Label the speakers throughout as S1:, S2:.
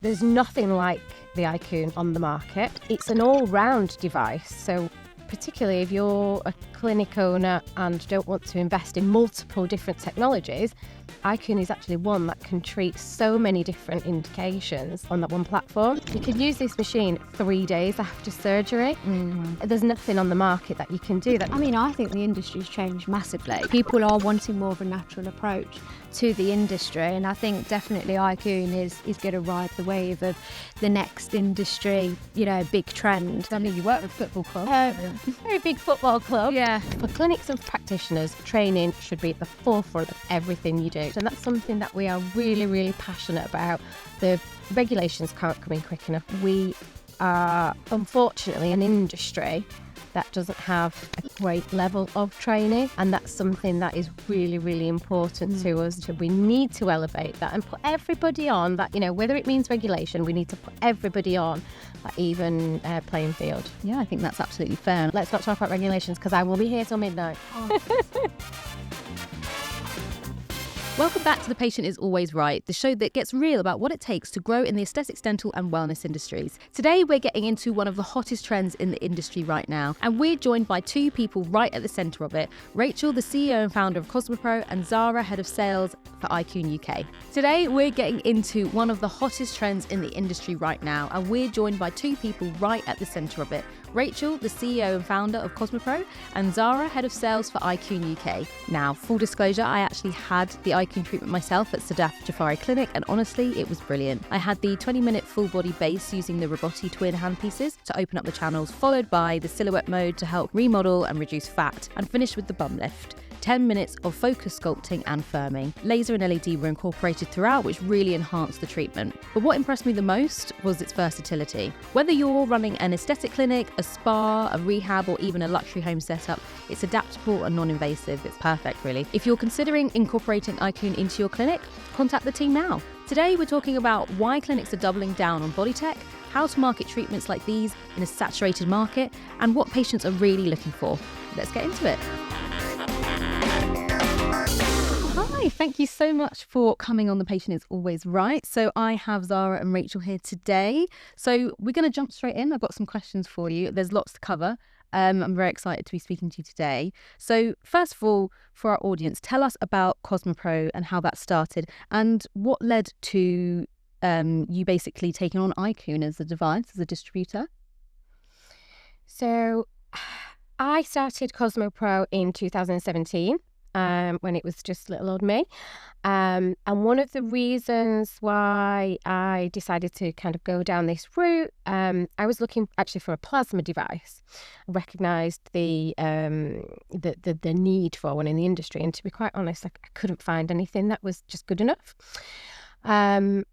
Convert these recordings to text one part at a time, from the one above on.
S1: There's nothing like the Icoone on the market. It's an all-round device, so particularly if you're a clinic owner and don't want to invest in multiple different technologies, Icoone is actually one that can treat so many different indications on that one platform. You can use this machine 3 days after surgery. There's nothing on the market that you can do that.
S2: I mean, I think the industry's changed massively. People are wanting more of a natural approach to the industry, and I think definitely Icoone is going to ride the wave of the next industry, big trend.
S1: I mean, you work with football club. Very big football club.
S2: Yeah.
S1: For clinics and practitioners, training should be at the forefront of everything you do. And that's something that we are really, really passionate about. The regulations can't come in quick enough. We are, unfortunately, an industry that doesn't have a great level of training, and that's something that is really, really important to us. We need to elevate that and put everybody on that, whether it means regulation, we need to put everybody on that even playing field.
S2: Yeah, I think that's absolutely fair.
S1: Let's not talk about regulations because I will be here till midnight.
S3: Welcome back to The Patient is Always Right, the show that gets real about what it takes to grow in the aesthetics, dental and wellness industries. Today, we're getting into one of the hottest trends in the industry right now, and we're joined by two people right at the centre of it, Rachael, the CEO and founder of Cosmo Pro, and Zara, head of sales for Icoone UK. Today, we're getting into one of the hottest trends in the industry right now, and we're joined by two people right at the centre of it, Rachael, the CEO and founder of Cosmo Pro, and Zara, head of sales for Icoone UK. Now, full disclosure, I actually had the Icoone treatment myself at Sadaf Jafari Clinic, and honestly, it was brilliant. I had the 20-minute full body base using the Robotti twin handpieces to open up the channels, followed by the silhouette mode to help remodel and reduce fat, and finished with the bum lift. 10 minutes of focus sculpting and firming. Laser and LED were incorporated throughout, which really enhanced the treatment. But what impressed me the most was its versatility. Whether you're running an aesthetic clinic, a spa, a rehab, or even a luxury home setup, it's adaptable and non-invasive. It's perfect, really. If you're considering incorporating Icoone into your clinic, contact the team now. Today, we're talking about why clinics are doubling down on body tech, how to market treatments like these in a saturated market, and what patients are really looking for. Let's get into it. Hi, thank you so much for coming on The Patient is Always Right. So I have Zara and Rachael here today. So we're going to jump straight in. I've got some questions for you. There's lots to cover. I'm very excited to be speaking to you today. So first of all, for our audience, tell us about Cosmo Pro and how that started and what led to you basically taking on Icoone as a device, as a distributor.
S1: So I started Cosmo Pro in 2017. When it was just little old me. And one of the reasons why I decided to kind of go down this route, I was looking actually for a plasma device. I recognised the need for one in the industry, and to be quite honest, I couldn't find anything that was just good enough.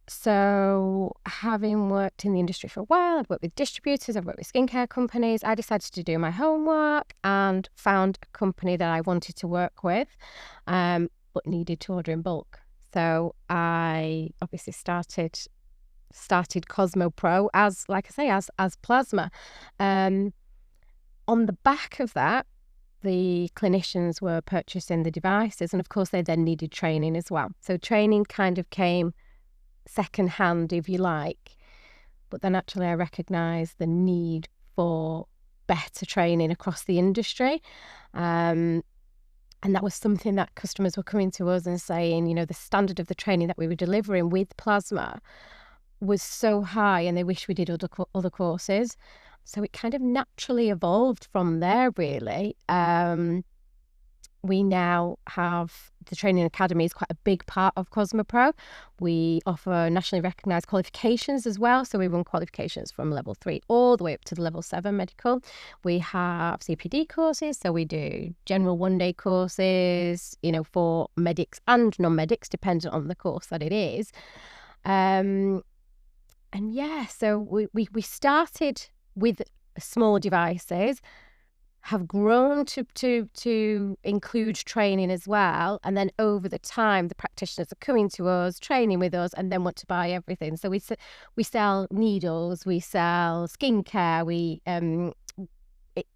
S1: So having worked in the industry for a while, I've worked with distributors, I've worked with skincare companies, I decided to do my homework and found a company that I wanted to work with, but needed to order in bulk. So I obviously started Cosmo Pro as plasma. On the back of that, the clinicians were purchasing the devices, and of course they then needed training as well. So training kind of came second hand, if you like. But then actually I recognised the need for better training across the industry. And that was something that customers were coming to us and saying, the standard of the training that we were delivering with plasma was so high and they wish we did other courses. So it kind of naturally evolved from there, really. We now have the training academy is quite a big part of Cosmo Pro. We offer nationally recognised qualifications as well. So we run qualifications from level 3 all the way up to the level 7 medical. We have CPD courses. So we do general one-day courses, for medics and non-medics, dependent on the course that it is. So we started with small devices, have grown to include training as well, and then over the time the practitioners are coming to us, training with us, and then want to buy everything. So we sell needles, we sell skincare,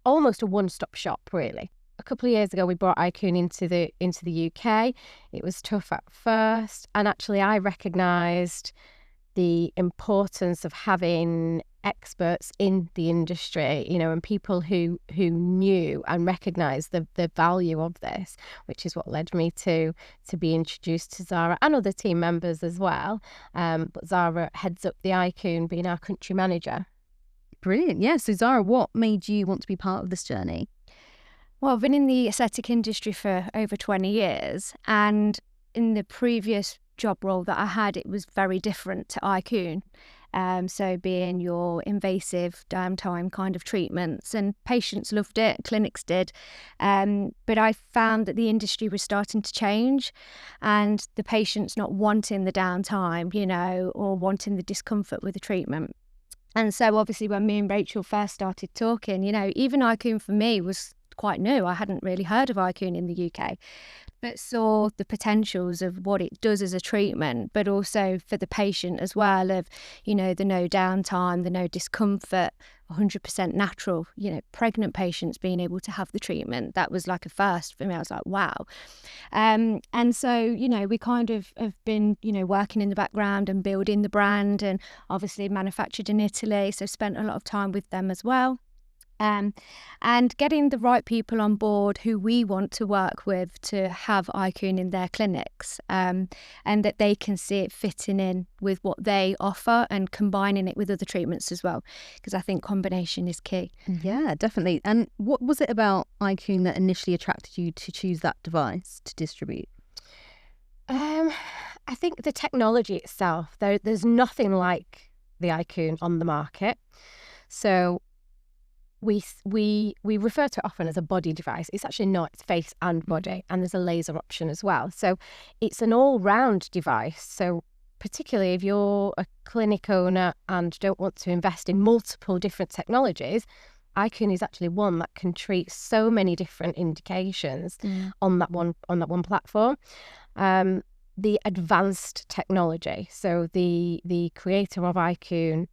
S1: almost a one-stop shop, really. A couple of years ago we brought Icoone into the UK. It was tough at first, and actually I recognised the importance of having experts in the industry, and people who knew and recognized the value of this, which is what led me to be introduced to Zara and other team members as well. But Zara heads up the Icoone, being our country manager.
S3: Brilliant. Yeah. So Zara, what made you want to be part of this journey?
S2: Well, I've been in the aesthetic industry for over 20 years, and in the previous job role that I had, it was very different to Icoone. So being your invasive downtime kind of treatments, and patients loved it, clinics did. But I found that the industry was starting to change, and the patients not wanting the downtime, or wanting the discomfort with the treatment. And so obviously when me and Rachel first started talking, even Icoone for me was quite new. I hadn't really heard of Icoone in the UK, but saw the potentials of what it does as a treatment, but also for the patient as well, of, the no downtime, the no discomfort, 100% natural, pregnant patients being able to have the treatment. That was like a first for me. I was like, wow. And so, we kind of have been, working in the background and building the brand, and obviously manufactured in Italy. So spent a lot of time with them as well. And getting the right people on board who we want to work with to have Icoone in their clinics, and that they can see it fitting in with what they offer and combining it with other treatments as well, because I think combination is key.
S3: Yeah, definitely. And what was it about Icoone that initially attracted you to choose that device to distribute?
S1: I think the technology itself, there's nothing like the Icoone on the market. So we refer to it often as a body device. It's actually not. It's face and body, and there's a laser option as well. So it's an all-round device. So particularly if you're a clinic owner and don't want to invest in multiple different technologies, Icoone is actually one that can treat so many different indications on that one platform. The advanced technology. So the creator of Icoone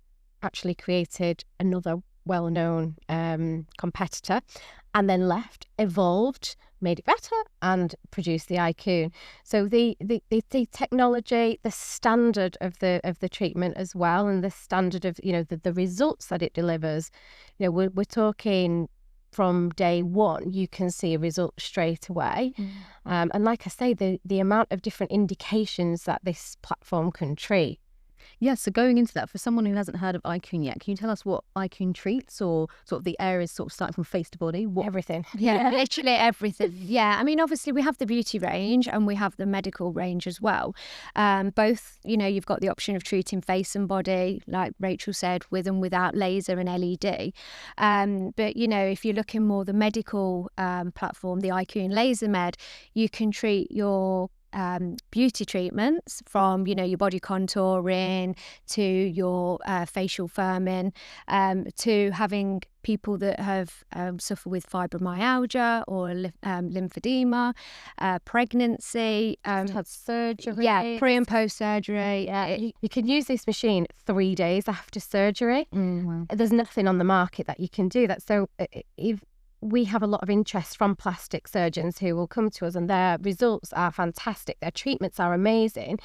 S1: actually created another well-known competitor, and then evolved, made it better, and produced the Icoone. So the technology, the standard of the treatment as well, and the standard of the results that it delivers. We're talking from day one, you can see a result straight away. And like I say, the amount of different indications that this platform can treat.
S3: Yeah, so going into that, for someone who hasn't heard of Icoone yet, can you tell us what Icoone treats, or sort of the areas sort of starting from face to body?
S1: Everything.
S2: Yeah, literally everything. Yeah, I mean, obviously we have the beauty range and we have the medical range as well. Both, you've got the option of treating face and body, like Rachel said, with and without laser and LED. But, if you're looking more the medical platform, the Icoone Laser Med, you can treat your beauty treatments from your body contouring to your facial firming, to having people that have suffer with fibromyalgia or lymphedema, pregnancy,
S1: had surgery,
S2: pre and post surgery.
S1: You can use this machine 3 days after surgery.
S3: Wow.
S1: There's nothing on the market that you can do that. So if we have a lot of interest from plastic surgeons who will come to us, and their results are fantastic. Their treatments are amazing.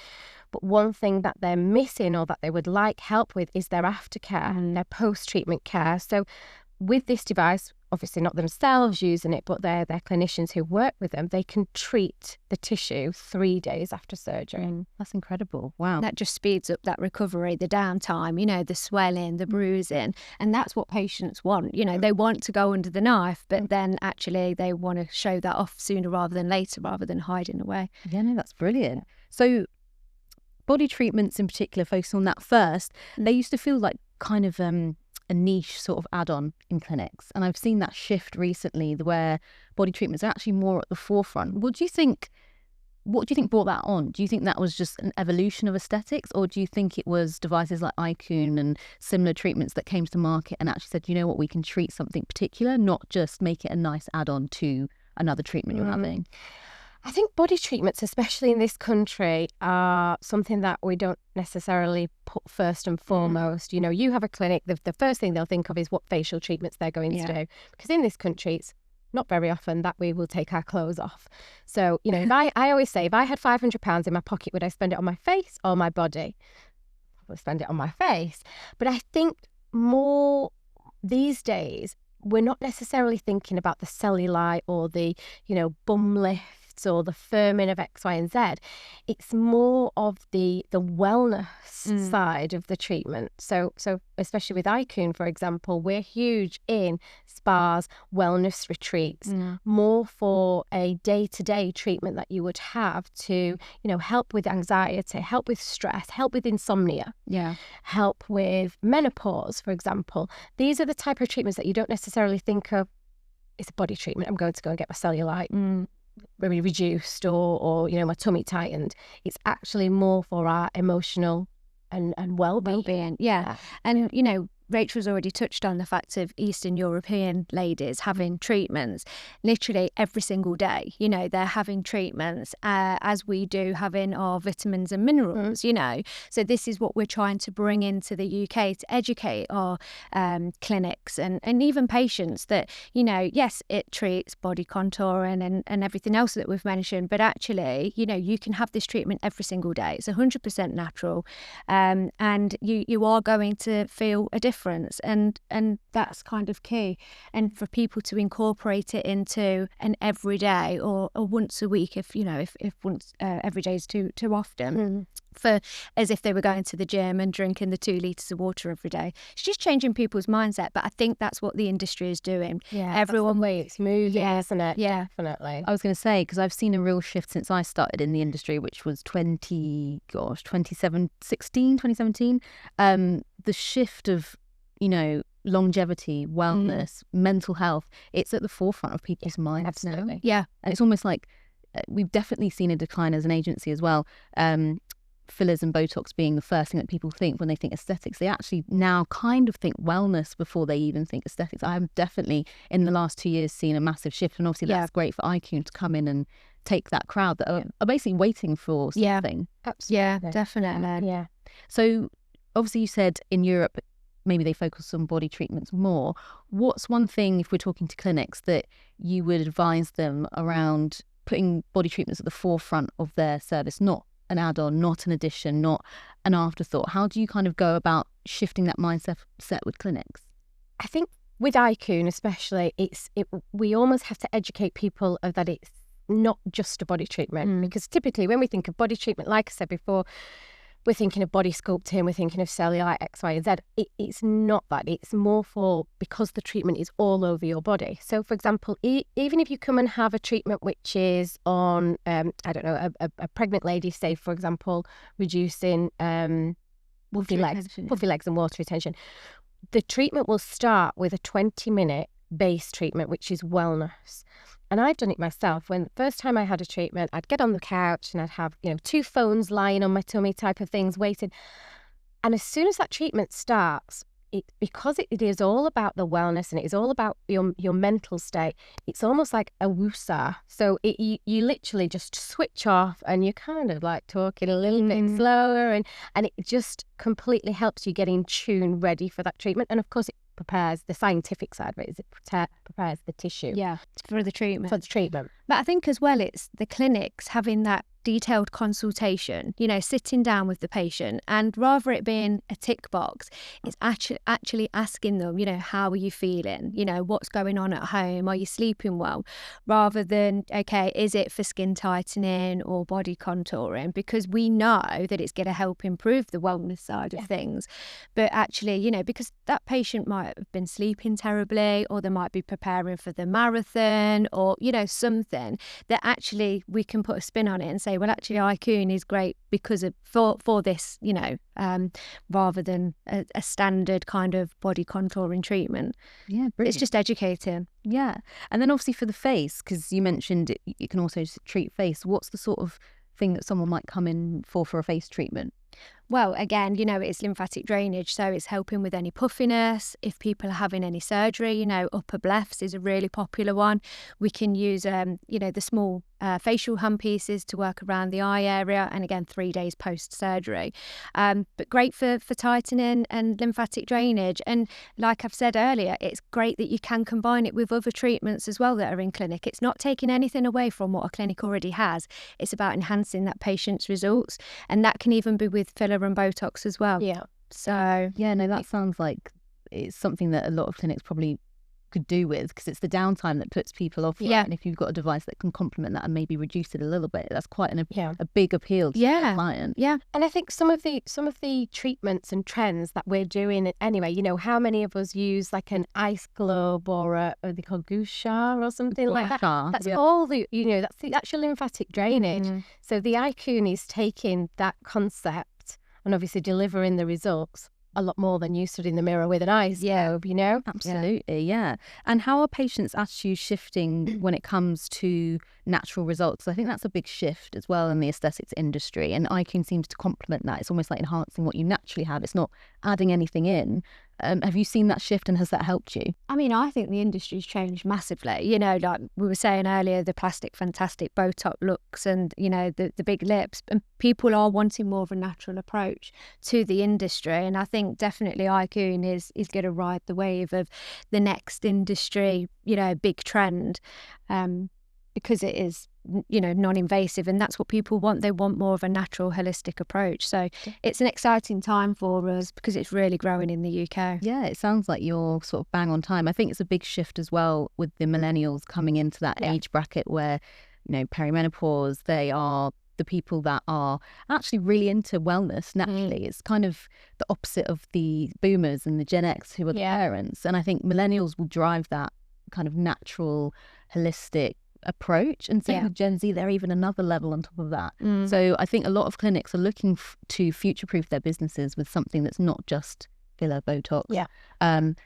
S1: But one thing that they're missing, or that they would like help with, is their aftercare and their post-treatment care. So with this device, obviously not themselves using it, but their clinicians who work with them, they can treat the tissue 3 days after surgery.
S3: That's incredible. Wow.
S2: That just speeds up that recovery, the downtime, the swelling, the bruising. And that's what patients want. They want to go under the knife, but then actually they want to show that off sooner rather than later, rather than hiding away.
S3: Yeah, no, that's brilliant. So body treatments in particular, focus on that first, they used to feel like kind of a niche sort of add-on in clinics, and I've seen that shift recently where body treatments are actually more at the forefront. What do you think brought that on? Do you think that was just an evolution of aesthetics, or do you think it was devices like Icoone and similar treatments that came to the market and actually said, what, we can treat something particular, not just make it a nice add-on to another treatment you're having?
S1: I think body treatments, especially in this country, are something that we don't necessarily put first and foremost. You have a clinic, the first thing they'll think of is what facial treatments they're going to do. Because in this country, it's not very often that we will take our clothes off. So, if I always say, if I had £500 in my pocket, would I spend it on my face or my body? probably spend it on my face. But I think more these days, we're not necessarily thinking about the cellulite or the, bum lifts or the firming of X, Y, and Z. It's more of the wellness side of the treatment. So especially with Icoone, for example, we're huge in spas, wellness retreats, more for a day-to-day treatment that you would have to, help with anxiety, help with stress, help with insomnia, help with menopause, for example. These are the type of treatments that you don't necessarily think of. It's a body treatment. I'm going to go and get my cellulite very reduced or my tummy tightened. It's actually more for our emotional and well-being.
S2: Yeah. And Rachel's already touched on the fact of Eastern European ladies having treatments literally every single day. They're having treatments as we do having our vitamins and minerals, So this is what we're trying to bring into the UK to educate our clinics and even patients that, yes, it treats body contouring and everything else that we've mentioned, but actually, you can have this treatment every single day. It's 100% natural, and you are going to feel a difference. And that's kind of key, and for people to incorporate it into an everyday or once a week if once every day is too often, for as if they were going to the gym and drinking the 2 litres of water every day. It's just changing people's mindset, but I think that's what the industry is doing.
S1: Everyone, way it's moving, isn't it? Definitely.
S3: I was going to say, because I've seen a real shift since I started in the industry, which was 2017. The shift of longevity, wellness, mental health, it's at the forefront of people's minds.
S1: Absolutely.
S3: And it's almost like we've definitely seen a decline as an agency as well. Fillers and Botox being the first thing that people think when they think aesthetics. They actually now kind of think wellness before they even think aesthetics. I have definitely in the last 2 years seen a massive shift, and obviously that's great for Icoone to come in and take that crowd that are basically waiting for something.
S1: Absolutely.
S2: Yeah, definitely.
S3: So obviously you said in Europe maybe they focus on body treatments more. What's one thing, if we're talking to clinics, that you would advise them around putting body treatments at the forefront of their service, not an add-on, not an addition, not an afterthought? How do you kind of go about shifting that mindset with clinics?
S1: I think with Icoone especially, we almost have to educate people that it's not just a body treatment, because typically when we think of body treatment, like I said before, we're thinking of body sculpting, we're thinking of cellulite, X, Y, and Z. It's not that. It's more because the treatment is all over your body. So, for example, even if you come and have a treatment which is on, a pregnant lady, say, for example, reducing puffy legs and water retention, the treatment will start with a 20-minute base treatment, which is wellness. And I've done it myself. When the first time I had a treatment, I'd get on the couch and I'd have, 2 phones lying on my tummy type of things waiting. And as soon as that treatment starts, because it is all about the wellness and it is all about your mental state, it's almost like a woosah. So you literally just switch off and you're kind of like talking a little bit slower, and it just completely helps you get in tune, ready for that treatment. And of course, it prepares the scientific side of it, is it prepares the tissue
S2: for the treatment.
S1: But
S2: I think as well, it's the clinics having that detailed consultation, sitting down with the patient, and rather it being a tick box, it's actually asking them, how are you feeling? What's going on at home? Are you sleeping well? Rather than, okay, is it for skin tightening or body contouring? Because we know that it's going to help improve the wellness side of things. But actually, because that patient might have been sleeping terribly, or they might be preparing for the marathon, or, something that actually we can put a spin on it and say, well, actually, Icoone is great because of for this, rather than a standard kind of body contouring treatment.
S3: Yeah, brilliant.
S2: It's just educating.
S3: Yeah, and then obviously for the face, because you mentioned you can also treat face. What's the sort of thing that someone might come in for a face treatment?
S2: Well, again, it's lymphatic drainage, so it's helping with any puffiness. If people are having any surgery, upper blephs is a really popular one. We can use, the small facial hum pieces to work around the eye area, and again 3 days post-surgery. But great for tightening and lymphatic drainage. And like I've said earlier, it's great that you can combine it with other treatments as well that are in clinic. It's not taking anything away from what a clinic already has. It's about enhancing that patient's results, and that can even be with filler and Botox as well.
S1: Yeah.
S2: So
S3: Yeah, no, that sounds like it's something that a lot of clinics probably could do with, because it's the downtime that puts people off.
S2: Yeah.
S3: And if you've got a device that can complement that and maybe reduce it a little bit, that's quite
S1: Yeah.
S3: a big appeal to the client.
S2: Yeah.
S1: And I think some of the treatments and trends that we're doing anyway, you know, how many of us use like an ice globe or they call gusha or something like that? That's all the, you know, that's the actual lymphatic drainage. So the Icoone is taking that concept and obviously delivering the results a lot more than you stood in the mirror with an ice globe, you know?
S3: Absolutely, yeah. And how are patients' attitudes shifting when it comes to natural results? I think that's a big shift as well in the aesthetics industry, and Icoone seems to complement that. It's almost like enhancing what you naturally have. It's not adding anything in. Have you seen that shift, and has that helped you?
S2: I mean, I think the industry's changed massively. You know, like we were saying earlier, the plastic fantastic Botox looks and, you know, the big lips. And people are wanting more of a natural approach to the industry. And I think definitely Icoone is going to ride the wave of the next industry, you know, big trend, because it is, you know, non-invasive, and that's what people want. They want more of a natural, holistic approach. So it's an exciting time for us because it's really growing in the UK.
S3: Yeah, it sounds like you're sort of bang on time. I think it's a big shift as well with the millennials coming into that age bracket where, you know, perimenopause, they are the people that are actually really into wellness naturally. It's kind of the opposite of the boomers and the Gen X who are the parents. And I think millennials will drive that kind of natural, holistic approach, and same with Gen Z, they're even another level on top of that. So I think a lot of clinics are looking to future-proof their businesses with something that's not just filler, Botox.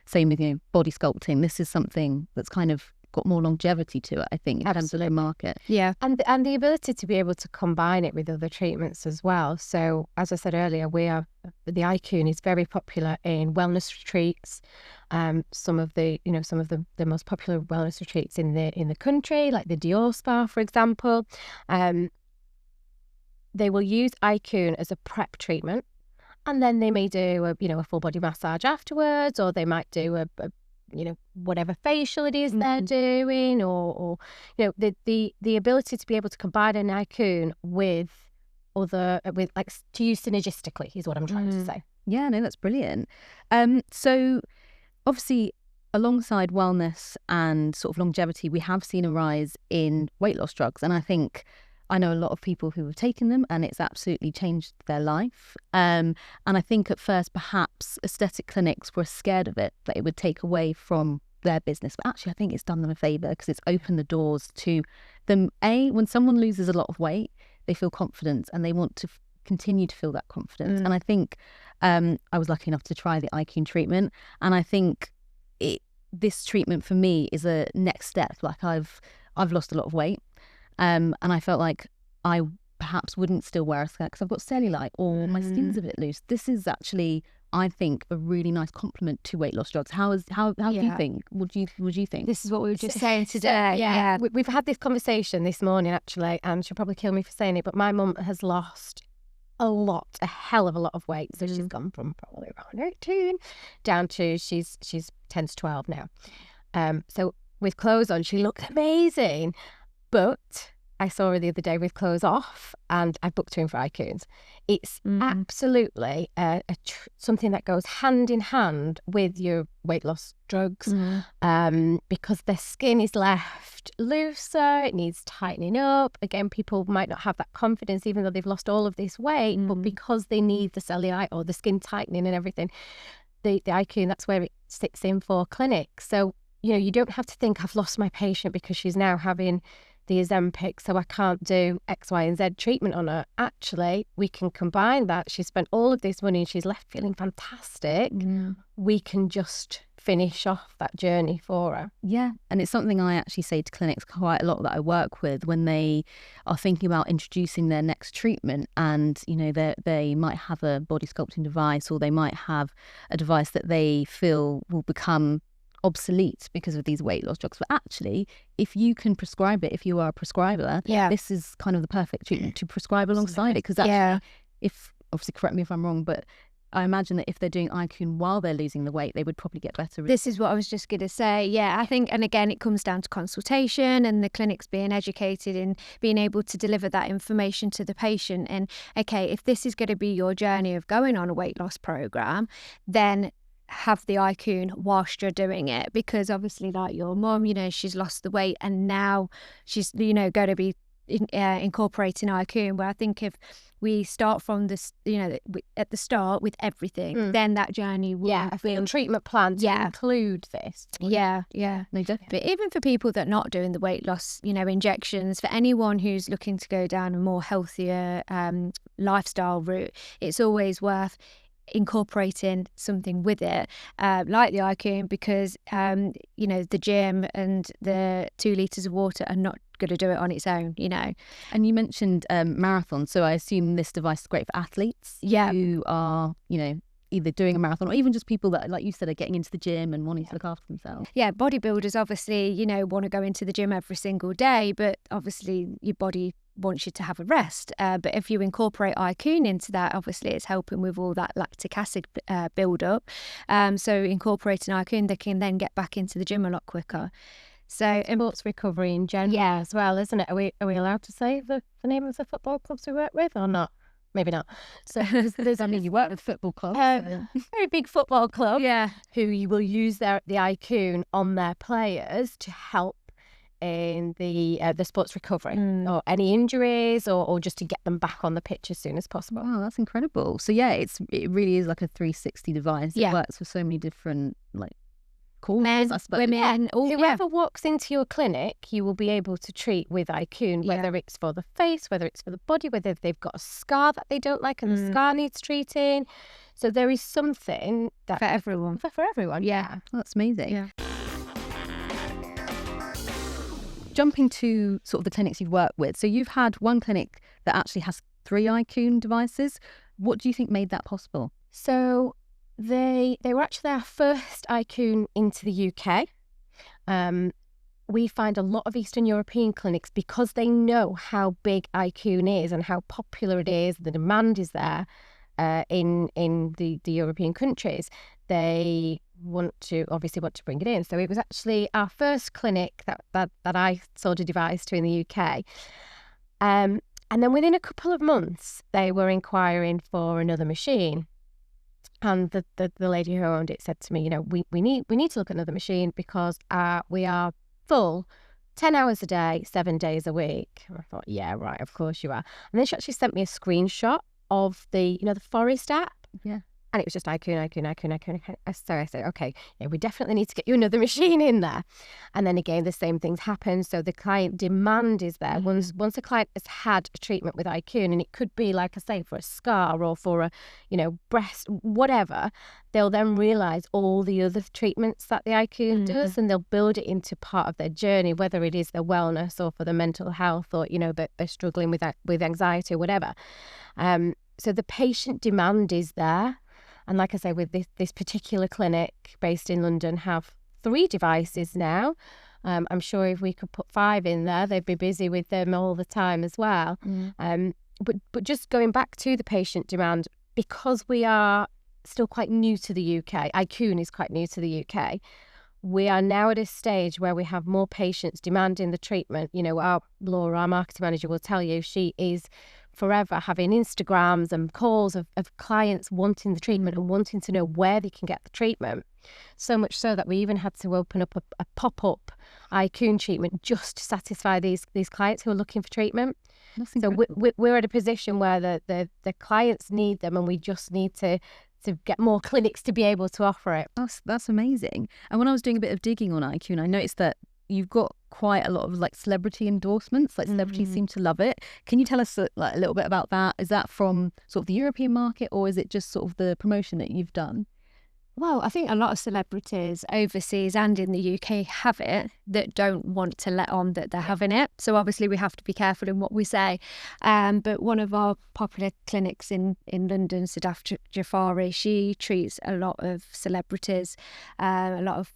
S3: Same with, you know, body sculpting. This is something that's kind of got more longevity to it, I think, in terms of the market.
S1: And the ability to be able to combine it with other treatments as well. So as I said earlier, the Icoone is very popular in wellness retreats. Some of the most popular wellness retreats in the country, like the Dior Spa, for example, they will use Icoone as a prep treatment, and then they may do a full body massage afterwards, or they might do a whatever facial it is they're doing, or you know, the ability to be able to combine an Icoone with like to use synergistically is what I'm trying to say.
S3: Yeah, no, that's brilliant. So obviously, alongside wellness and sort of longevity, we have seen a rise in weight loss drugs, and I know a lot of people who have taken them, and it's absolutely changed their life. And I think at first, perhaps aesthetic clinics were scared of it, that it would take away from their business. But actually, I think it's done them a favour because it's opened the doors to them. When someone loses a lot of weight, they feel confident and they want to continue to feel that confidence. And I think I was lucky enough to try the Icoone treatment, and I think this treatment for me is a next step. Like I've lost a lot of weight. And I felt like I perhaps wouldn't still wear a skirt because I've got cellulite or my skin's a bit loose. This is actually, I think, a really nice complement to weight loss drugs. How do you think? Would you think?
S2: This is what we were just saying today.
S1: We've had this conversation this morning actually, and she'll probably kill me for saying it, but my mum has lost a hell of a lot of weight. So she's gone from probably around 18 down to she's 10 to 12 now. So with clothes on, she looked amazing. But I saw her the other day with clothes off, and I booked her in for Icoones. It's absolutely something that goes hand in hand with your weight loss drugs, because the skin is left looser, it needs tightening up. Again, people might not have that confidence even though they've lost all of this weight, but because they need the cellulite or the skin tightening and everything, the Icoone, that's where it sits in for clinics. So, you know, you don't have to think I've lost my patient because she's now having the Ozempic, so I can't do X, Y, and Z treatment on her. Actually, we can combine that. She spent all of this money and she's left feeling fantastic. We can just finish off that journey for her.
S3: Yeah, and it's something I actually say to clinics quite a lot that I work with when they are thinking about introducing their next treatment, and you know they might have a body sculpting device, or they might have a device that they feel will become obsolete because of these weight loss drugs. But actually, if you can prescribe it, if you are a prescriber, this is kind of the perfect treatment to prescribe alongside it. Because actually, if obviously correct me if I'm wrong, but I imagine that if they're doing Icoone while they're losing the weight, they would probably get better.
S2: This is what I was just going to say. Yeah, I think, and again, it comes down to consultation and the clinics being educated and being able to deliver that information to the patient. And okay, if this is going to be your journey of going on a weight loss program, then have the Icoone whilst you're doing it, because obviously, like your mum, you know, she's lost the weight and now she's, you know, going to be incorporating Icoone. Where I think if we start from this, you know, at the start with everything, then that journey will
S1: a treatment plan to include this.
S2: No, definitely. But even for people that are not doing the weight loss, you know, injections, for anyone who's looking to go down a more healthier lifestyle route, it's always worth incorporating something with it, like the Icoone, because you know, the gym and the 2 litres of water are not going to do it on its own, you know.
S3: And you mentioned marathons, so I assume this device is great for athletes who are, you know, either doing a marathon or even just people that, like you said, are getting into the gym and wanting to look after themselves.
S2: Yeah, bodybuilders obviously, you know, want to go into the gym every single day, but obviously your body wants you to have a rest. But if you incorporate Icoone into that, obviously it's helping with all that lactic acid build up. So incorporating Icoone, they can then get back into the gym a lot quicker. So
S1: sports recovery in general as well, isn't it? Are we allowed to say the name of the football clubs we work with or not? Maybe not. So there's
S3: I mean, you work with football clubs.
S1: Very big football club who you will use the Icoone on their players to help in the sports recovery or any injuries or just to get them back on the pitch as soon as possible.
S3: Wow, that's incredible. So yeah, it really is like a 360 device. It works for so many different
S2: men, women,
S1: whoever walks into your clinic, you will be able to treat with Icoone, whether it's for the face, whether it's for the body, whether they've got a scar that they don't like and the scar needs treating. So there is something that
S2: for everyone.
S1: For everyone,
S3: that's amazing.
S2: Yeah.
S3: Jumping to sort of the clinics you've worked with, so you've had one clinic that actually has 3 Icoone devices. What do you think made that possible?
S1: So they were actually our first Icoone into the UK. We find a lot of Eastern European clinics, because they know how big Icoone is and how popular it is, the demand is there in the European countries. They want to bring it in. So it was actually our first clinic that I sold a device to in the UK. And then within a couple of months, they were inquiring for another machine. And the lady who owned it said to me, you know, we need to look at another machine because we are full 10 hours a day, 7 days a week. And I thought, yeah, right, of course you are. And then she actually sent me a screenshot of the Forest app.
S3: Yeah.
S1: And it was just Icoone. So I said, okay, we definitely need to get you another machine in there. And then again, the same things happen. So the client demand is there. Once a client has had a treatment with Icoone, and it could be, like I say, for a scar or for a, breast, whatever, they'll then realise all the other treatments that the Icoone does, and they'll build it into part of their journey, whether it is their wellness or for their mental health, or, that they're struggling with anxiety or whatever. So the patient demand is there. And like I say, with this particular clinic based in London have 3 devices now. I'm sure if we could put 5 in there, they'd be busy with them all the time as well. But just going back to the patient demand, because we are still quite new to the UK, Icoone is quite new to the UK, we are now at a stage where we have more patients demanding the treatment. Laura, our marketing manager, will tell you she is forever having Instagrams and calls of clients wanting the treatment and wanting to know where they can get the treatment. So much so that we even had to open up a pop-up Icoone treatment just to satisfy these clients who are looking for treatment. So we're at a position where the clients need them, and we just need to get more clinics to be able to offer it.
S3: That's amazing. And when I was doing a bit of digging on Icoone, I noticed that you've got quite a lot of celebrity endorsements. Celebrities seem to love it. Can you tell us a little bit about that? Is that from sort of the European market, or is it just sort of the promotion that you've done?
S2: Well, I think a lot of celebrities overseas and in the UK have it that don't want to let on that they're having it. So obviously we have to be careful in what we say. But one of our popular clinics in London, Sadaf Jafari, she treats a lot of celebrities, a lot of,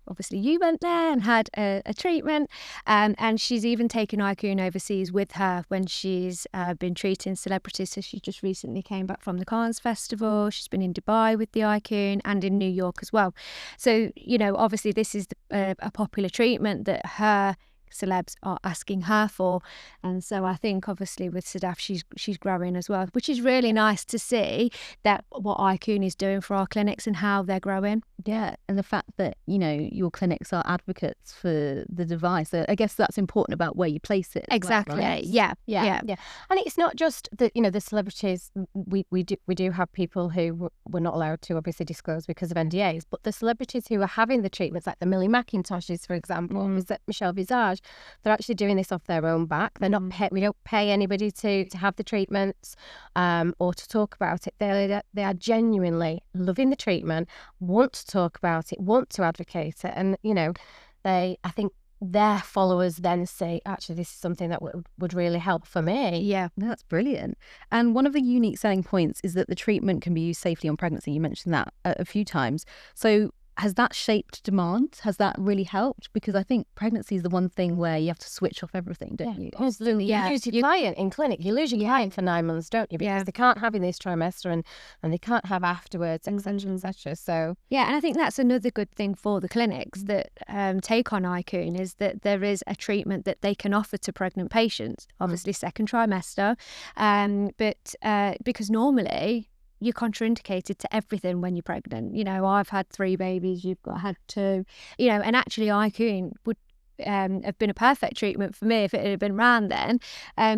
S2: obviously you went there and had a treatment. And she's even taken Icoone overseas with her when she's been treating celebrities. So she just recently came back from the Cannes Festival. She's been in Dubai with the Icoone and in New York as well. So, obviously this is a popular treatment that her celebs are asking her for. And so I think obviously with Sadaf, she's growing as well, which is really nice to see that what Icoone is doing for our clinics and how they're growing.
S3: Yeah, and the fact that, your clinics are advocates for the device. I guess that's important about where you place it.
S2: Exactly.
S3: Well, right?
S2: Yeah.
S1: And it's not just that, the celebrities, we do have people who we're not allowed to obviously disclose because of NDAs, but the celebrities who are having the treatments, like the Millie McIntoshes, for example, Michelle Visage, they're actually doing this off their own back. They're not we don't pay anybody to have the treatments or to talk about it. They are genuinely loving the treatment, want to talk about it, want to advocate it, and I think their followers then say, actually, this is something that would really help for me.
S2: Yeah,
S3: that's brilliant. And one of the unique selling points is that the treatment can be used safely on pregnancy. You mentioned that a few times. So has that shaped demand? Has that really helped? Because I think pregnancy is the one thing where you have to switch off everything, don't you?
S1: Absolutely. You lose your client in clinic. You lose your client for 9 months, don't you? Because they can't have in this trimester and they can't have afterwards, etc., etc. So
S2: yeah, and I think that's another good thing for the clinics that take on Icoone is that there is a treatment that they can offer to pregnant patients, obviously second trimester, but because normally you're contraindicated to everything when you're pregnant. I've had 3 babies, you've had 2, and actually Icoone would have been a perfect treatment for me if it had been around then,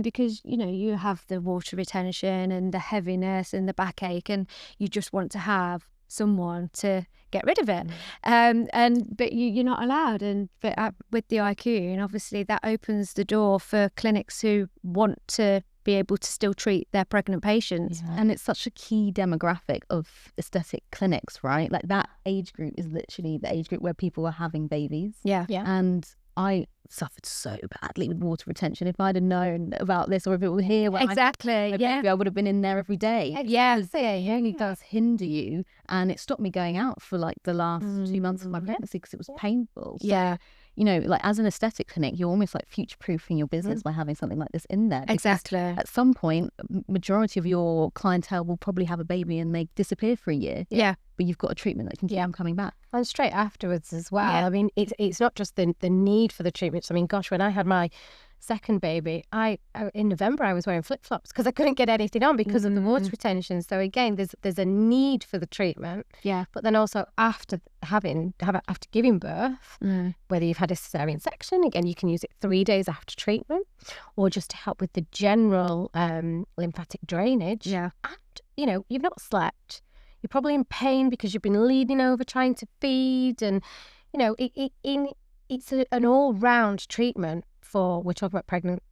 S2: because, you have the water retention and the heaviness and the backache, and you just want to have someone to get rid of it. But you're not allowed. But with the Icoone, obviously that opens the door for clinics who want to be able to still treat their pregnant patients.
S3: Yeah. And it's such a key demographic of aesthetic clinics, right? Like that age group is literally the age group where people are having babies.
S2: Yeah.
S3: And I suffered so badly with water retention. If I'd have known about this, or if it were here when I would have been in there every day.
S2: Yeah.
S3: It only does hinder you, and it stopped me going out for like the last 2 months of my pregnancy because it was painful.
S2: Yeah.
S3: Like as an aesthetic clinic, you're almost like future-proofing your business by having something like this in there.
S2: Exactly.
S3: At some point, majority of your clientele will probably have a baby and they disappear for a year.
S2: Yeah.
S3: But you've got a treatment that can keep them coming back.
S1: And straight afterwards as well.
S2: Yeah.
S1: I mean, it's not just the need for the treatments. I mean, gosh, when I had my second baby, in November I was wearing flip-flops because I couldn't get anything on because of the water retention. So again, there's a need for the treatment.
S2: Yeah.
S1: But then also after giving birth, whether you've had a cesarean section, again, you can use it 3 days after treatment, or just to help with the general lymphatic drainage.
S2: Yeah.
S1: And you've not slept. You're probably in pain because you've been leaning over trying to feed, and it's an all-round treatment we're talking about pregnant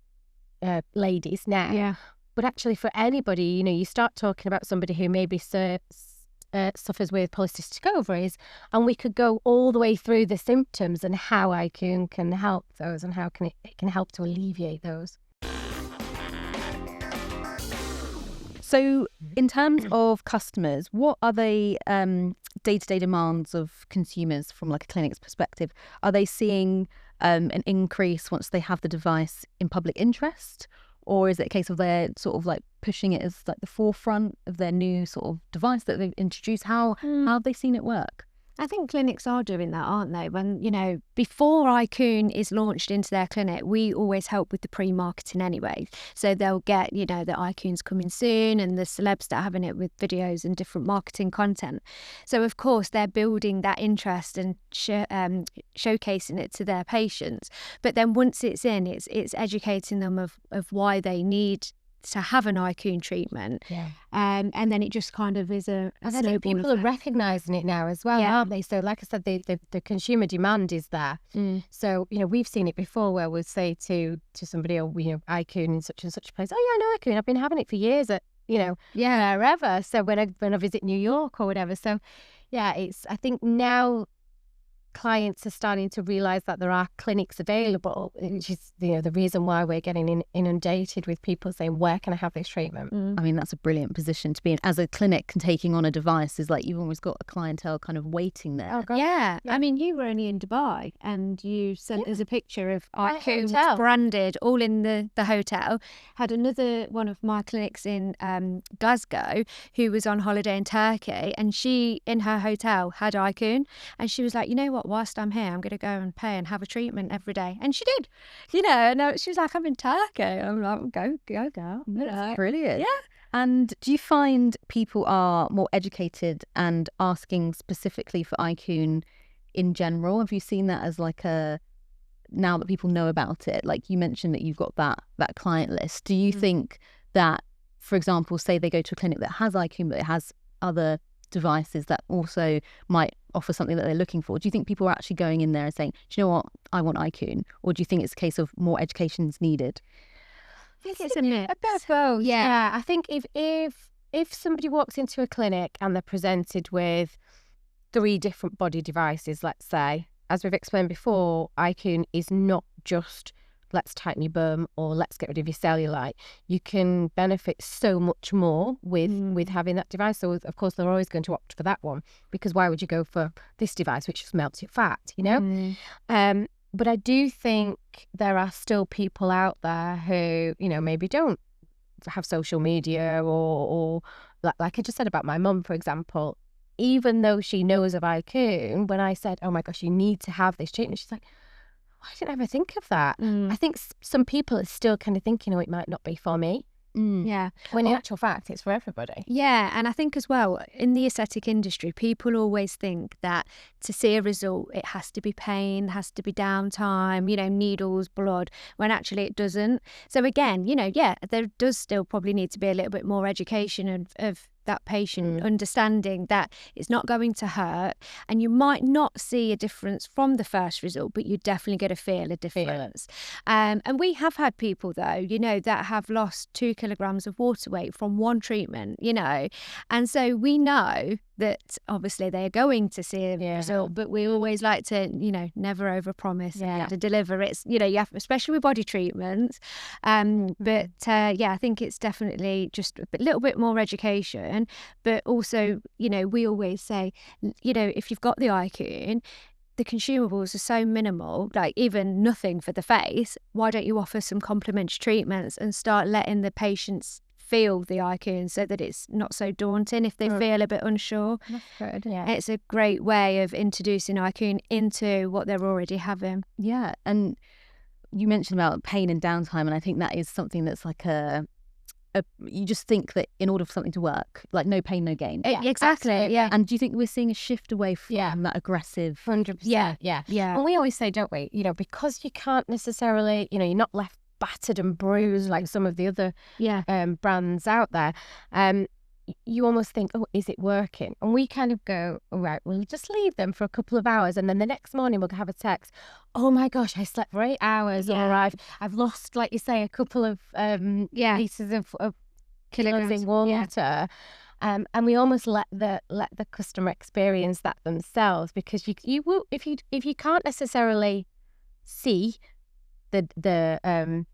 S1: ladies now.
S2: Yeah.
S1: But actually for anybody, you start talking about somebody who maybe suffers with polycystic ovaries, and we could go all the way through the symptoms and how Icoone can help those and how it can help to alleviate those.
S3: So in terms of customers, what are the day-to-day demands of consumers from like a clinic's perspective? Are they seeing an increase once they have the device in public interest? Or is it a case of they're sort of like pushing it as like the forefront of their new sort of device that they've introduced? How have they seen it work?
S2: I think clinics are doing that, aren't they? When, before Icoone is launched into their clinic, we always help with the pre-marketing anyway. So they'll get, the Icoone's coming soon and the celebs that are having it with videos and different marketing content. So, of course, they're building that interest and showcasing it to their patients. But then once it's in, it's educating them of why they need to have an Icoone treatment.
S1: Yeah.
S2: And then it just kind of is a snowball.
S1: People are recognising it now as well, aren't they? So like I said, the consumer demand is there. So, we've seen it before where we'll say to somebody, Icoone in such and such a place, oh yeah, I know Icoone, I've been having it for years at, wherever. So when I visit New York or whatever. So, Yeah, I think now clients are starting to realize that there are clinics available, which is the reason why we're getting inundated with people saying, where can I have this treatment?
S3: I mean, that's a brilliant position to be in. As a clinic and taking on a device is like you've almost got a clientele kind of waiting there.
S1: Oh, God.
S2: Yeah. I mean, you were only in Dubai and you sent us a picture of Icoone
S1: hotel.
S2: branded all in the hotel. Had another one of my clinics in Glasgow who was on holiday in Turkey, and she, in her hotel, had Icoone, and she was like, you know what, whilst I'm here, I'm going to go and pay and have a treatment every day. And she did, and she was like, I'm in Turkey. I'm like, go, girl.
S3: That's brilliant.
S2: Yeah.
S3: And do you find people are more educated and asking specifically for Icoone in general? Have you seen that as like now that people know about it, like you mentioned that you've got that client list, do you think that, for example, say they go to a clinic that has Icoone but it has other devices that also might offer something that they're looking for, do you think people are actually going in there and saying, do you know what, I want Icoone? Or do you think it's a case of more education's needed?
S2: I think it's a mix.
S1: A bit of both.
S2: Yeah.
S1: Yeah, I think if somebody walks into a clinic and they're presented with 3 different body devices, let's say, as we've explained before, Icoone is not just let's tighten your bum or let's get rid of your cellulite. You can benefit so much more with having that device. So of course they're always going to opt for that one, because why would you go for this device which just melts your fat, But I do think there are still people out there who, maybe don't have social media or like I just said about my mum, for example. Even though she knows of Icoone, when I said, oh my gosh, you need to have this treatment, she's like, I didn't ever think of that. I think some people are still kind of thinking, it might not be for me.
S2: Yeah.
S1: When in actual fact, it's for everybody.
S2: Yeah, and I think as well, in the aesthetic industry, people always think that to see a result, it has to be pain, has to be downtime, needles, blood, when actually it doesn't. So again, there does still probably need to be a little bit more education of that patient, understanding that it's not going to hurt, and you might not see a difference from the first result, but you're definitely going to feel a difference. And we have had people though, that have lost 2 kilograms of water weight from one treatment, and so we know that obviously they're going to see a result, but we always like to, never overpromise and to deliver. It's, you have, especially with body treatments. But I think it's definitely just a little bit more education. But also, we always say, if you've got the Icoone, the consumables are so minimal, like even nothing for the face, why don't you offer some complementary treatments and start letting the patients feel the Icoone so that it's not so daunting if they feel a bit unsure.
S1: That's good, yeah.
S2: It's a great way of introducing Icoone into what they're already having.
S3: Yeah, and you mentioned about pain and downtime, and I think that is something that's like you just think that in order for something to work, like no pain, no gain.
S2: Exactly,
S1: absolutely.
S2: yeah.
S3: And do you think we're seeing a shift away from that aggressive?
S1: 100%. Yeah. And we always say, don't we, because you can't necessarily, you're not left battered and bruised like some of the other brands out there. You almost think, is it working? And we kind of go, all right, we'll just leave them for a couple of hours, and then the next morning we'll have a text, oh my gosh, I slept for 8 hours, or I've lost, like you say, a couple of pieces of kilos in water. And we almost let the customer experience that themselves, because you will, if you can't necessarily see the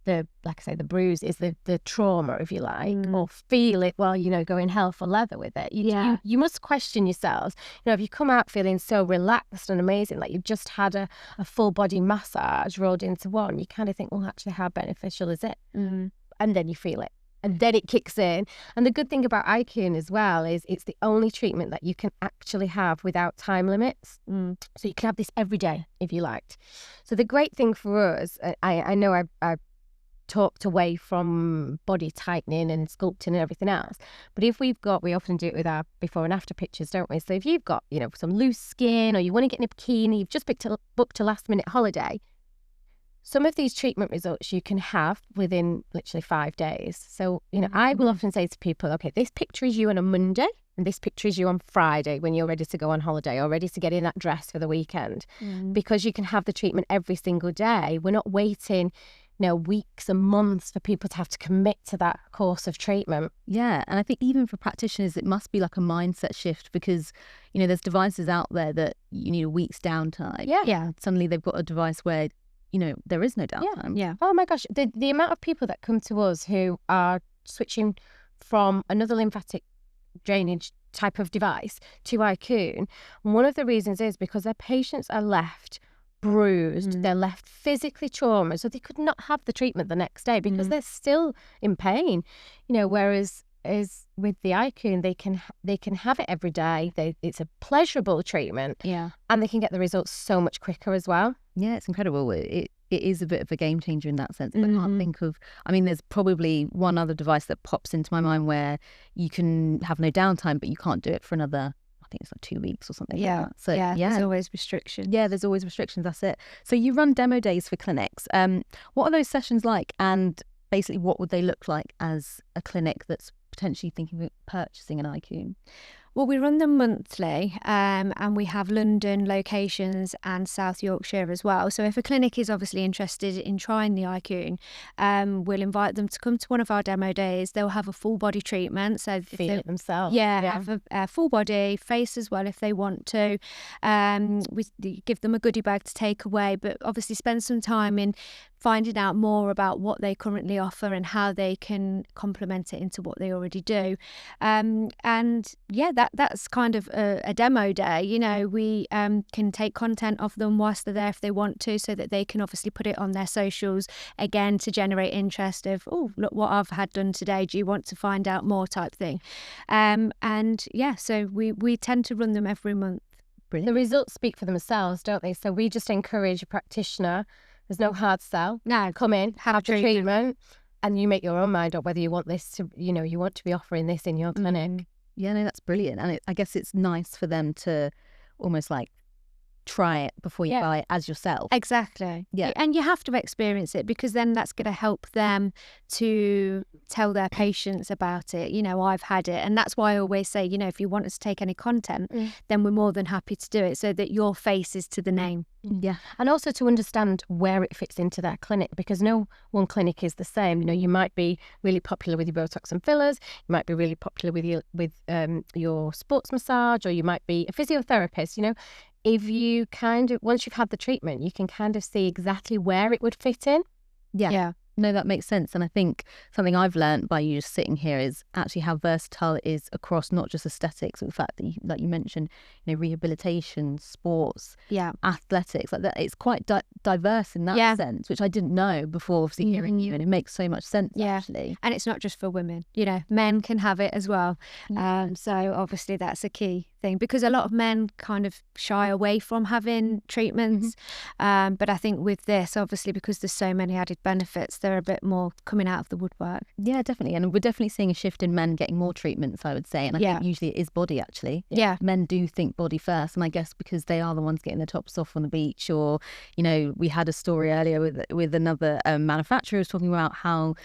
S1: like I say, the bruise is the trauma, if you like, or feel it while going hell for leather with it. You must question yourselves. If you come out feeling so relaxed and amazing, like you've just had a full body massage rolled into one, you kind of think, well, actually, how beneficial is it? And then you feel it, and then it kicks in. And the good thing about Icoone as well is it's the only treatment that you can actually have without time limits. So you can have this every day if you liked. So the great thing for us, I know I talked away from body tightening and sculpting and everything else, but if we often do it with our before and after pictures, don't we? So if you've got some loose skin, or you want to get in a bikini, you've just booked a last minute holiday, some of these treatment results you can have within literally 5 days. So I will often say to people, okay, this picture is you on a Monday, and this picture is you on Friday when you're ready to go on holiday or ready to get in that dress for the weekend, because you can have the treatment every single day. We're not waiting weeks and months for people to have to commit to that course of treatment.
S3: Yeah, and I think even for practitioners, it must be like a mindset shift because, there's devices out there that you need a week's downtime.
S2: Yeah.
S3: Suddenly they've got a device where, there is no downtime.
S2: Yeah.
S1: Oh my gosh, the amount of people that come to us who are switching from another lymphatic drainage type of device to Icoone, one of the reasons is because their patients are left bruised, they're left physically traumatized, so they could not have the treatment the next day because they're still in pain. Whereas with the Icoone, they can have it every day. It's a pleasurable treatment, and they can get the results so much quicker as well.
S3: Yeah, it's incredible. It is a bit of a game changer in that sense. But I can't think of, there's probably one other device that pops into my mind where you can have no downtime, but you can't do it for another, I think it's like 2 weeks or something.
S2: Yeah.
S3: Like that. So
S2: there's always restrictions.
S3: Yeah, there's always restrictions. That's it. So you run demo days for clinics. What are those sessions like? And basically, what would they look like as a clinic that's potentially thinking of purchasing an Icoone?
S2: Well, we run them monthly, and we have London locations and South Yorkshire as well. So if a clinic is obviously interested in trying the Icoone, we'll invite them to come to one of our demo days. They'll have a full body treatment. So
S1: Feel it themselves.
S2: Have a full body, face as well if they want to. We give them a goodie bag to take away, but obviously spend some time in finding out more about what they currently offer and how they can complement it into what they already do. That's kind of a demo day. We can take content of them whilst they're there if they want to, so that they can obviously put it on their socials again to generate interest of, oh, look what I've had done today. Do you want to find out more type thing? So we tend to run them every month.
S3: Brilliant.
S1: The results speak for themselves, don't they? So we just encourage a practitioner. There's no hard sell.
S2: No,
S1: come in, have the treatment, and you make your own mind up whether you want this to, you want to be offering this in your clinic.
S3: Yeah, no, that's brilliant. And I guess it's nice for them to almost like try it before you buy it as yourself.
S2: Exactly.
S3: Yeah.
S2: And you have to experience it, because then that's going to help them to tell their patients about it. I've had it. And that's why I always say, if you want us to take any content, then we're more than happy to do it, so that your face is to the name.
S3: Yeah.
S1: And also to understand where it fits into their clinic, because no one clinic is the same. You might be really popular with your Botox and fillers, you might be really popular with your sports massage, or you might be a physiotherapist. If you once you've had the treatment, you can kind of see exactly where it would fit in.
S3: Yeah. No, that makes sense. And I think something I've learned by you just sitting here is actually how versatile it is across not just aesthetics, but the fact that, like you mentioned, rehabilitation, sports, athletics, like that. It's quite diverse in that sense, which I didn't know before obviously hearing you. And it makes so much sense, actually.
S2: And it's not just for women, men can have it as well. So obviously that's a key thing, because a lot of men kind of shy away from having treatments. But I think with this, obviously, because there's so many added benefits, they're a bit more coming out of the woodwork.
S3: Yeah, definitely. And we're definitely seeing a shift in men getting more treatments, I would say. And I think usually it is body, actually.
S2: Yeah.
S3: Men do think body first. And I guess because they are the ones getting their tops off on the beach, or, we had a story earlier with another manufacturer who was talking about how,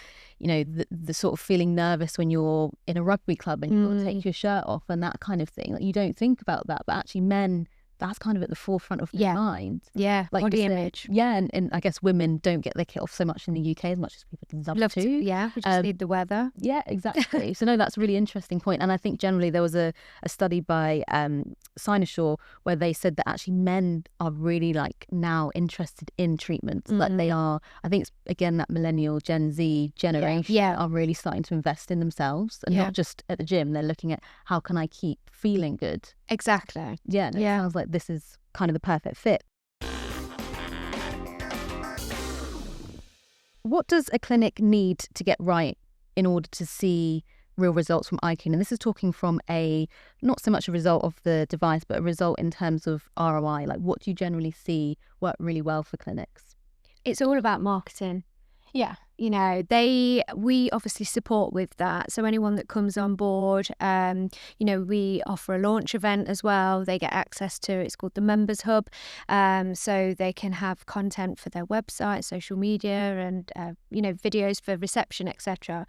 S3: the sort of feeling nervous when you're in a rugby club and you've got to take your shirt off and that kind of thing. Like, you don't think about that, but actually men, that's kind of at the forefront of their mind.
S2: Yeah,
S3: like
S2: body image.
S3: Yeah, and I guess women don't get their kit off so much in the UK as much as people would love to.
S2: Yeah, we just need the weather.
S3: Yeah, exactly. So no, that's a really interesting point. And I think generally there was a study by Cynosure where they said that actually men are really like now interested in treatments. Like they are, I think it's again that millennial Gen Z generation are really starting to invest in themselves, and not just at the gym. They're looking at how can I keep feeling good.
S2: Exactly.
S3: Yeah, and it sounds like this is kind of the perfect fit. What does a clinic need to get right in order to see real results from Icoone? And this is talking from not so much a result of the device, but a result in terms of ROI. Like, what do you generally see work really well for clinics?
S2: It's all about marketing.
S1: Yeah.
S2: we obviously support with that. So anyone that comes on board, we offer a launch event as well. They get access to, it's called the Members Hub. So they can have content for their website, social media, and, videos for reception, etc.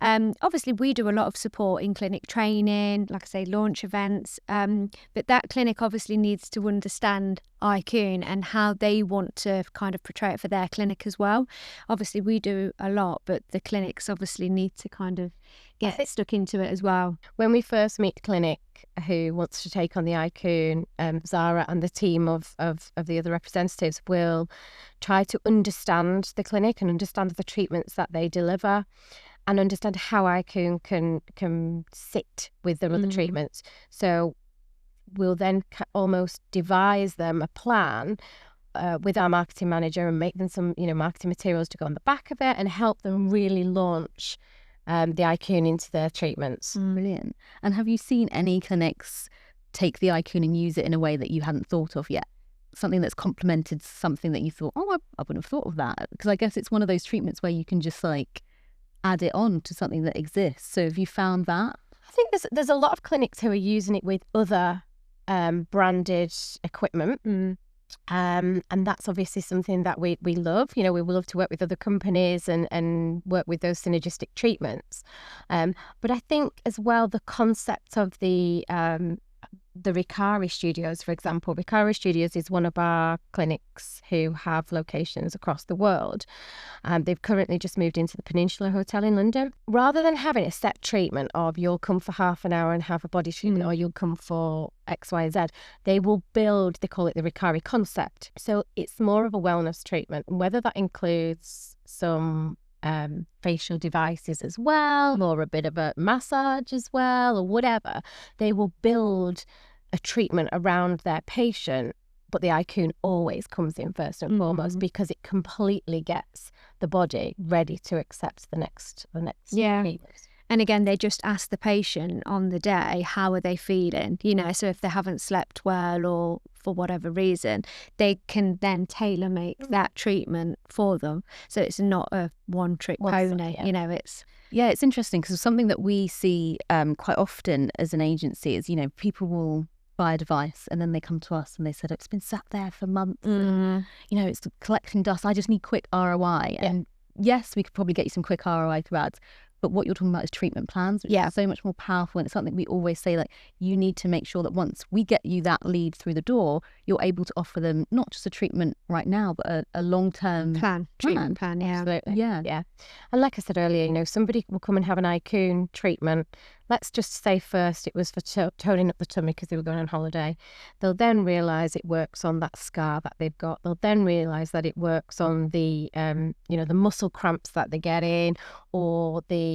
S2: Obviously, we do a lot of support in clinic training, like I say, launch events. But that clinic obviously needs to understand Icoone and how they want to kind of portray it for their clinic as well. Obviously, we do a lot, but the clinics obviously need to kind of get stuck into it as well.
S1: When we first meet a clinic who wants to take on the Icoone, Zara and the team of the other representatives will try to understand the clinic and understand the treatments that they deliver and understand how Icoone can sit with their other treatments. So we'll then almost devise them a plan with our marketing manager and make them some, marketing materials to go on the back of it and help them really launch the Icoone into their treatments.
S3: Brilliant. And have you seen any clinics take the Icoone and use it in a way that you hadn't thought of yet? Something that's complemented something that you thought, I wouldn't have thought of that. Because I guess it's one of those treatments where you can just add it on to something that exists. So have you found that?
S1: I think there's a lot of clinics who are using it with other branded equipment. And that's obviously something that we love. We love to work with other companies and work with those synergistic treatments. But I think as well the concept of the Ricari Studios, for example. Ricari Studios is one of our clinics who have locations across the world. They've currently just moved into the Peninsula Hotel in London. Rather than having a set treatment of you'll come for half an hour and have a body treatment or you'll come for X, Y, Z, they will build, they call it the Ricari concept. So it's more of a wellness treatment, whether that includes some facial devices as well, or a bit of a massage as well, or whatever. They will build a treatment around their patient, but the Icoone always comes in first and foremost because it completely gets the body ready to accept the next treatment.
S2: And again, they just ask the patient on the day, how are they feeling? So if they haven't slept well or for whatever reason, they can then tailor make that treatment for them. So it's not a one-trick pony,
S3: it's interesting because something that we see quite often as an agency is, people will buy a device and then they come to us and they said, it's been sat there for months and, it's collecting dust. I just need quick ROI. And yes, we could probably get you some quick ROI through ads. But what you're talking about is treatment plans, which is so much more powerful. And it's something we always say, you need to make sure that once we get you that lead through the door, you're able to offer them not just a treatment right now, but a long-term
S2: treatment plan.
S1: Absolutely. Yeah. And like I said earlier, somebody will come and have an Icoone treatment. Let's just say first it was for toning up the tummy because they were going on holiday. They'll then realise it works on that scar that they've got. They'll then realise that it works on the, the muscle cramps that they get in, or the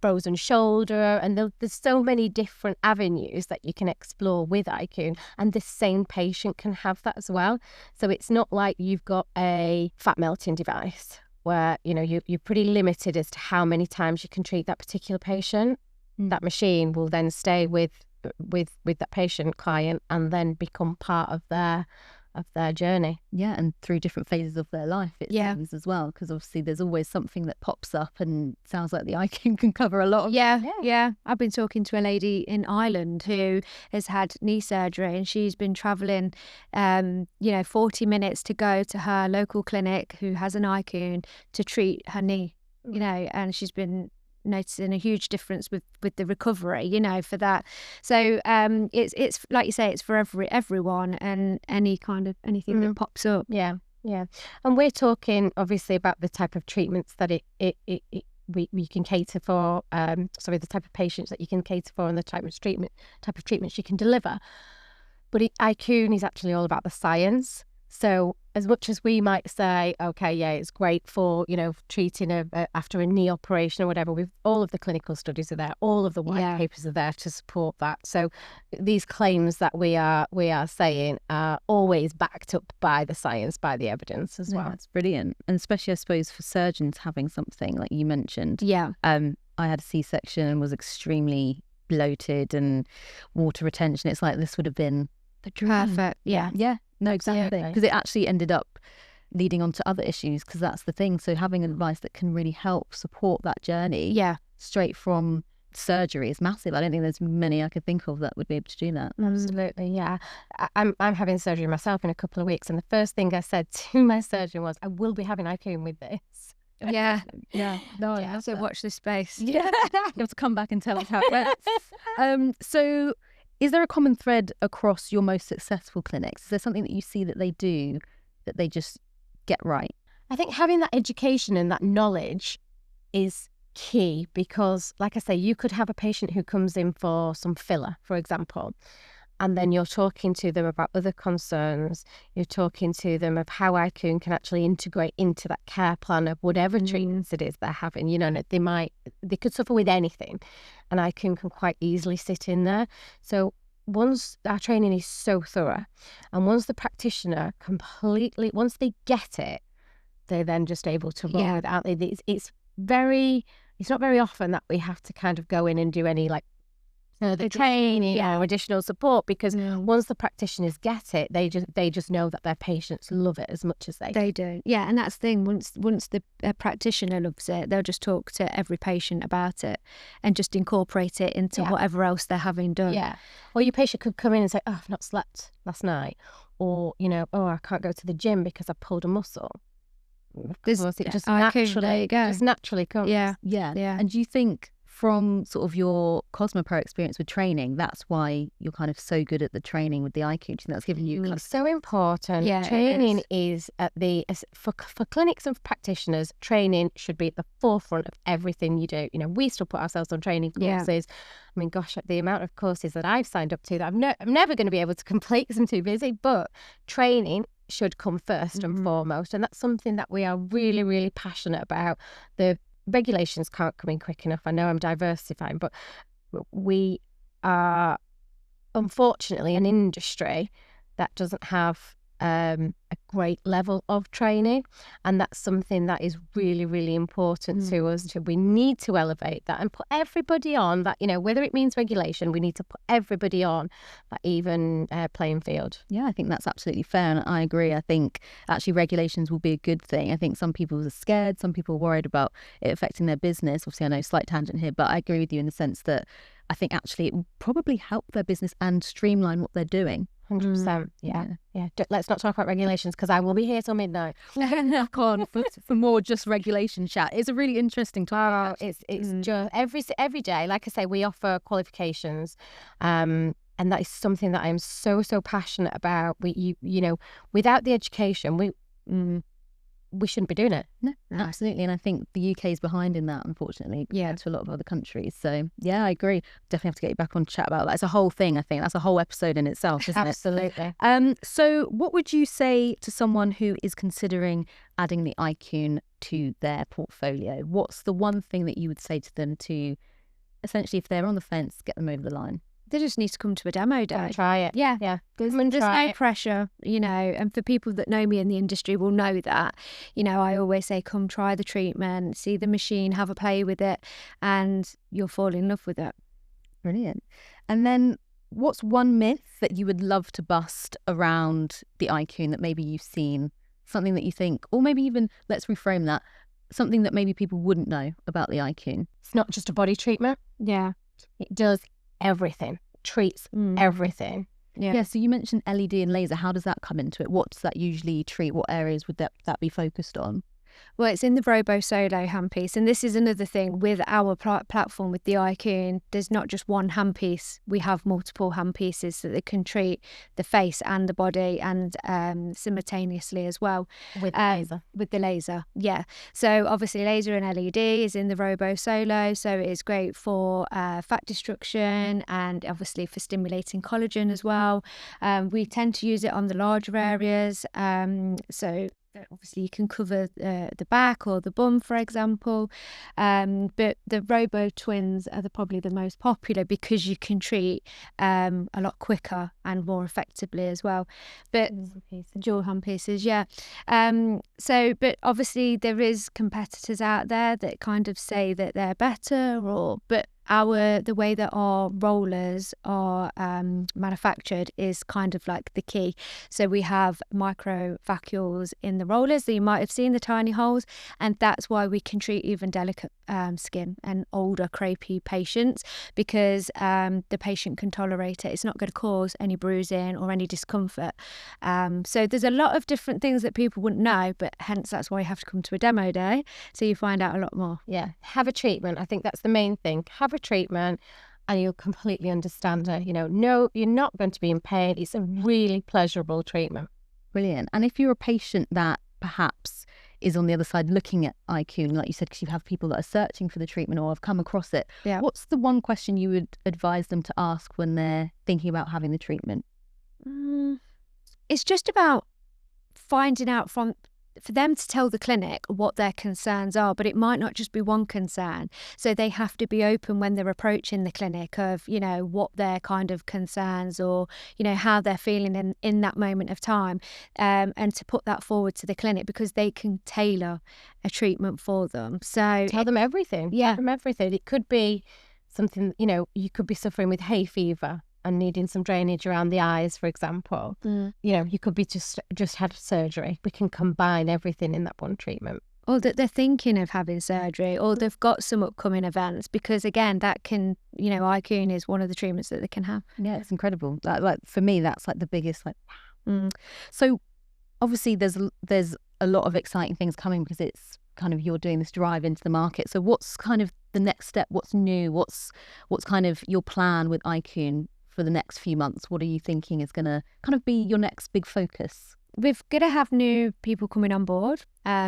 S1: frozen shoulder. And there's so many different avenues that you can explore with Icoone. And the same patient can have that as well. So it's not like you've got a fat melting device where, you're pretty limited as to how many times you can treat that particular patient. That machine will then stay with that patient client and then become part of their journey.
S3: Yeah, and through different phases of their life it seems as well, because obviously there's always something that pops up, and sounds like the Icoone can cover a lot of
S2: I've been talking to a lady in Ireland who has had knee surgery, and she's been travelling 40 minutes to go to her local clinic who has an Icoone to treat her knee, and she's been noticing a huge difference with the recovery, for that. So it's like you say, it's for everyone and anything that pops up.
S1: Yeah. And we're talking obviously about the type of treatments that we can cater for. The type of patients that you can cater for and the type of treatments you can deliver. But Icoone is actually all about the science. So as much as we might say, okay, it's great for, treating after a knee operation or whatever, all of the clinical studies are there, all of the white papers are there to support that. So these claims that we are saying are always backed up by the science, by the evidence as well.
S3: That's brilliant. And especially, I suppose, for surgeons having something like you mentioned. I had a C-section and was extremely bloated and water retention. It's like this would have been the dream.
S2: Perfect.
S3: No, exactly. Because it actually ended up leading on to other issues, because that's the thing. So having advice that can really help support that journey straight from surgery is massive. I don't think there's many I could think of that would be able to do that.
S1: Absolutely, yeah. I'm having surgery myself in a couple of weeks, and the first thing I said to my surgeon was, I will be having Icoone with this.
S2: Yeah.
S3: No,
S2: Yeah, so watch this space.
S3: Yeah. You have to come back and tell us how it went. So is there a common thread across your most successful clinics? Is there something that you see that they do that they just get right?
S1: I think having that education and that knowledge is key, because, like I say, you could have a patient who comes in for some filler, for example, and then you're talking to them about other concerns. You're talking to them of how Icoone can actually integrate into that care plan of whatever treatments it is they're having. You know, they could suffer with anything, and Icoone can quite easily sit in there. So once our training is so thorough, and once the practitioner once they get it, they're then just able to roll without it. It's not very often that we have to kind of go in and do any the training or additional support, because once the practitioners get it, they just know that their patients love it as much as they
S2: do. Yeah, and that's the thing. Once the practitioner loves it, they'll just talk to every patient about it and just incorporate it into whatever else they're having done.
S1: Yeah. Or your patient could come in and say, "Oh, I've not slept last night," or "Oh, I can't go to the gym because I pulled a muscle." It just naturally comes.
S2: Yeah.
S3: And do you think, from sort of your CosmoPro experience with training, that's why you're kind of so good at the training with the Icoone? Do you think that's given you kind of...
S1: So important.
S2: Yeah,
S1: training is at for clinics and practitioners, training should be at the forefront of everything you do. You know, we still put ourselves on training courses. I mean, gosh, the amount of courses that I've signed up to that I'm never going to be able to complete because I'm too busy, but training should come first and foremost, and that's something that we are really, really passionate about. The regulations can't come in quick enough. I know I'm diversifying, but we are unfortunately an industry that doesn't have a great level of training, and that's something that is really, really important to us. We need to elevate that and put everybody on that, you know, whether it means regulation, we need to put everybody on that even playing field.
S3: Yeah, I think that's absolutely fair, and I agree. I think actually regulations will be a good thing. I think some people are scared, some people are worried about it affecting their business. Obviously, I know, slight tangent here, but I agree with you in the sense that I think actually it will probably help their business and streamline what they're doing.
S1: 100%. Yeah. Let's not talk about regulations, because I will be here till midnight.
S3: Knock on for more just regulation chat. It's a really interesting topic.
S1: It's just every day. Like I say, we offer qualifications, and that is something that I am so passionate about. You know, without the education, we shouldn't be doing it.
S3: No, absolutely. And I think the UK is behind in that, unfortunately, compared to a lot of other countries. So yeah, I agree. Definitely have to get you back on to chat about that. It's a whole thing. I think that's a whole episode in itself, isn't
S1: Absolutely.
S3: it? So what would you say to someone who is considering adding the Icoone to their portfolio? What's the one thing that you would say to them to essentially, if they're on the fence, get them over the line?
S2: They just need to come to a demo day.
S1: Come try it.
S2: Yeah. There's no pressure, you know, and for people that know me in the industry will know that, you know, I always say, come try the treatment, see the machine, have a play with it, and you'll fall in love with it.
S3: Brilliant. And then what's one myth that you would love to bust around the Icoone that maybe you've seen, something that you think, or maybe even, let's reframe that, something that maybe people wouldn't know about the Icoone?
S1: It's not just a body treatment.
S2: Yeah.
S1: It does everything, treats everything.
S3: Yeah, so you mentioned LED and laser. How does that come into it? What does that usually treat? What areas would that be focused on?
S2: Well, it's in the Robo Solo handpiece, and this is another thing with our platform with the Icoone. There's not just one handpiece; we have multiple handpieces so that can treat the face and the body, and simultaneously as well
S1: with laser.
S2: With the laser, yeah. So obviously, laser and LED is in the Robo Solo, so it's great for fat destruction and obviously for stimulating collagen as well. We tend to use it on the larger areas, so. Obviously, you can cover the back or the bum, for example, but the Robo Twins are probably the most popular because you can treat a lot quicker and more effectively as well. But dual handpieces, yeah. But obviously there is competitors out there that kind of say that they're better, but the way that our rollers are manufactured is kind of like the key. So we have micro vacuoles in the rollers that you might have seen, the tiny holes, and that's why we can treat even delicate skin and older crepey patients, because the patient can tolerate it. It's not going to cause any bruising or any discomfort. So there's a lot of different things that people wouldn't know, but hence that's why you have to come to a demo day, so you find out a lot more.
S1: Yeah, have a treatment. I think that's the main thing. Have a treatment and you'll completely understand it. No, you're not going to be in pain. It's a really pleasurable treatment.
S3: Brilliant. And if you're a patient that perhaps is on the other side looking at Icoone, like you said, because you have people that are searching for the treatment or have come across it, what's the one question you would advise them to ask when they're thinking about having the treatment?
S2: It's just about finding out for them to tell the clinic what their concerns are, but it might not just be one concern. So they have to be open when they're approaching the clinic of, what their kind of concerns or, how they're feeling in that moment of time, and to put that forward to the clinic, because they can tailor a treatment for them. So
S1: tell them everything.
S2: Yeah.
S1: Tell them everything. It could be something, you could be suffering with hay fever and needing some drainage around the eyes, for example. You could be just had surgery. We can combine everything in that one treatment.
S2: Or that they're thinking of having surgery, or they've got some upcoming events, because again, that can, Icoone is one of the treatments that they can have.
S3: Yeah, it's incredible. Like for me, that's like the biggest So obviously there's a lot of exciting things coming, because it's kind of you're doing this drive into the market. So what's kind of the next step? What's new? What's kind of your plan with Icoone for the next few months? What are you thinking is going to kind of be your next big focus?
S2: We're going to have new people coming on board.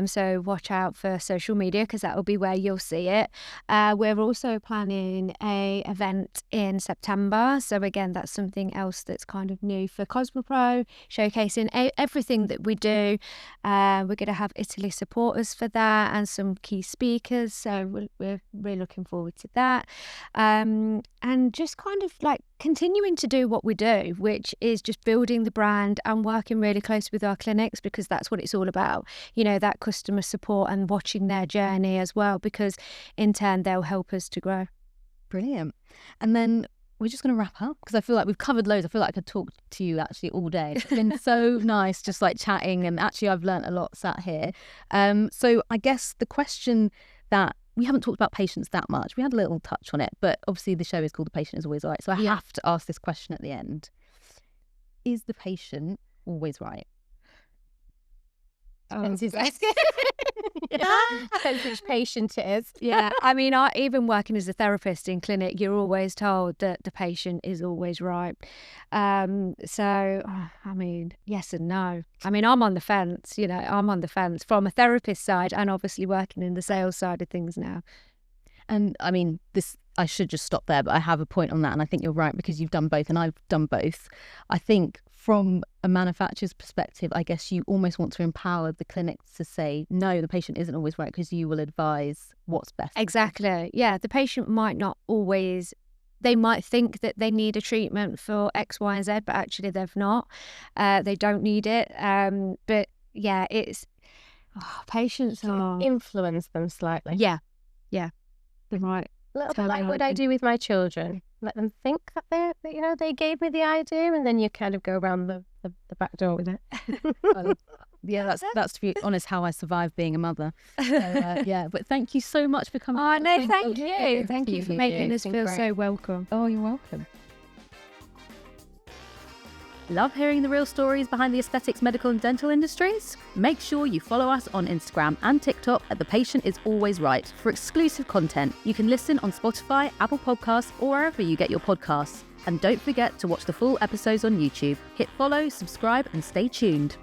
S2: So watch out for social media, because that will be where you'll see it. We're also planning a event in September. So again, that's something else that's kind of new for CosmoPro, showcasing everything that we do. We're going to have Italy support us for that, and some key speakers. So we're really looking forward to that. And just kind of like continuing to do what we do, which is just building the brand and working really close with our clinics, because that's what it's all about. That customer support and watching their journey as well, because in turn they'll help us to grow.
S3: Brilliant. And then we're just going to wrap up, because I feel like we've covered loads. I feel like I could talk to you actually all day. It's been so nice just like chatting, and actually I've learnt a lot sat here. So I guess the question that we haven't talked about patients that much. We had a little touch on it, but obviously the show is called The Patient is Always Right. So I have to ask this question at the end. Is the patient always right?
S1: Depends which patient it is.
S2: Yeah, I mean, even working as a therapist in clinic, you're always told that the patient is always right. So, I mean, yes and no. I mean, I'm on the fence, I'm on the fence from a therapist side, and obviously working in the sales side of things now.
S3: And I mean, I should just stop there, but I have a point on that, and I think you're right, because you've done both and I've done both. I think from a manufacturer's perspective, I guess you almost want to empower the clinics to say, no, the patient isn't always right, because you will advise what's best.
S2: Exactly. Yeah, the patient might not always, they might think that they need a treatment for X, Y, and Z, but actually they've not. They don't need it. But yeah, it's, patients are...
S1: influence them slightly.
S2: Yeah. They're right.
S1: A little bit like what I do with my children. Let them think that they gave me the idea, and then you kind of go around the back door with it.
S3: Yeah, that's to be honest how I survived being a mother. So, but thank you so much for coming.
S2: Oh no, thank you. Thank you for making us feel so welcome.
S3: Oh, you're welcome. Love hearing the real stories behind the aesthetics, medical and dental industries? Make sure you follow us on Instagram and TikTok at The Patient is Always Right for exclusive content. You can listen on Spotify, Apple Podcasts, or wherever you get your podcasts. And don't forget to watch the full episodes on YouTube. Hit follow, subscribe, and stay tuned.